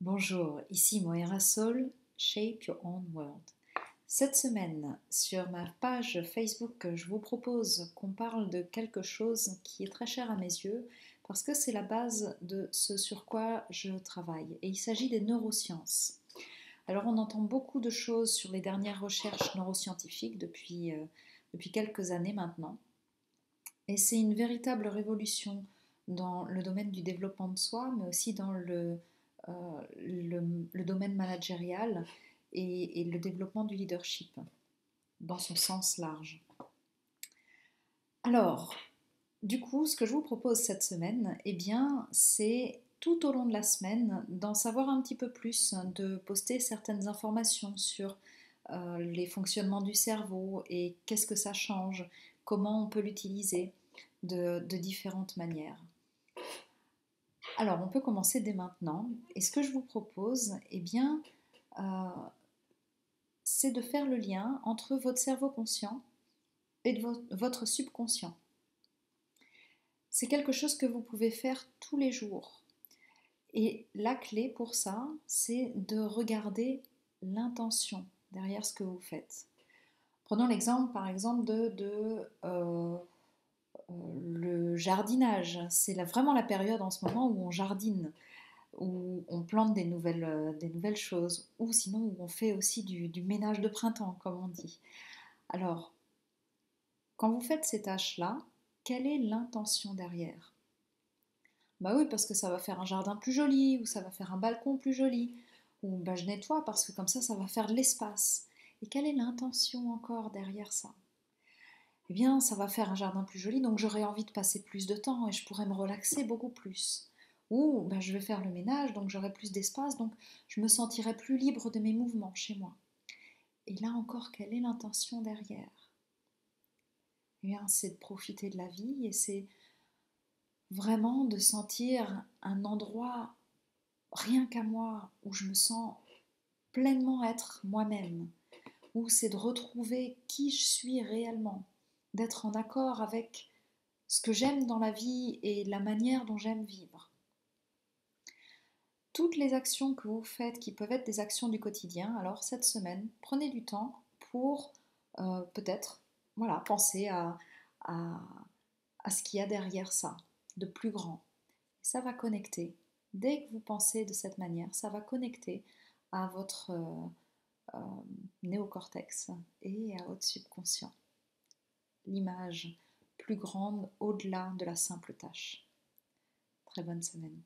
Bonjour, ici Moira Soul, Shape Your Own World. Cette semaine, sur ma page Facebook, je vous propose qu'on parle de quelque chose qui est très cher à mes yeux parce que c'est la base de ce sur quoi je travaille. Et il s'agit des neurosciences. Alors on entend beaucoup de choses sur les dernières recherches neuroscientifiques depuis quelques années maintenant. Et c'est une véritable révolution dans le domaine du développement de soi, mais aussi dans le domaine managérial et le développement du leadership dans son sens large. Alors, du coup, ce que je vous propose cette semaine, eh bien, c'est tout au long de la semaine d'en savoir un petit peu plus, de poster certaines informations sur les fonctionnements du cerveau et qu'est-ce que ça change, comment on peut l'utiliser de différentes manières. Alors, on peut commencer dès maintenant. Et ce que je vous propose, eh bien, euh, c'est de faire le lien entre votre cerveau conscient et votre subconscient. C'est quelque chose que vous pouvez faire tous les jours. Et la clé pour ça, c'est de regarder l'intention derrière ce que vous faites. Prenons l'exemple, par exemple, le jardinage. C'est vraiment la période en ce moment où on jardine, où on plante des nouvelles choses, ou sinon où on fait aussi du ménage de printemps, comme on dit. Alors, quand vous faites ces tâches-là, quelle est l'intention derrière? Bah oui, parce que ça va faire un jardin plus joli, ou ça va faire un balcon plus joli, ou bah, je nettoie parce que comme ça va faire de l'espace. Et quelle est l'intention encore derrière ça? Eh bien, ça va faire un jardin plus joli, donc j'aurai envie de passer plus de temps et je pourrai me relaxer beaucoup plus. Ou ben, je vais faire le ménage, donc j'aurai plus d'espace, donc je me sentirai plus libre de mes mouvements chez moi. Et là encore, quelle est l'intention derrière? Eh bien, c'est de profiter de la vie et c'est vraiment de sentir un endroit rien qu'à moi où je me sens pleinement être moi-même, où c'est de retrouver qui je suis réellement, d'être en accord avec ce que j'aime dans la vie et la manière dont j'aime vivre. Toutes les actions que vous faites qui peuvent être des actions du quotidien, alors cette semaine, prenez du temps pour peut-être penser à, à ce qu'il y a derrière ça, de plus grand. Ça va connecter. Dès que vous pensez de cette manière, ça va connecter à votre euh, néocortex et à votre subconscient. L'image plus grande au-delà de la simple tâche. Très bonne semaine.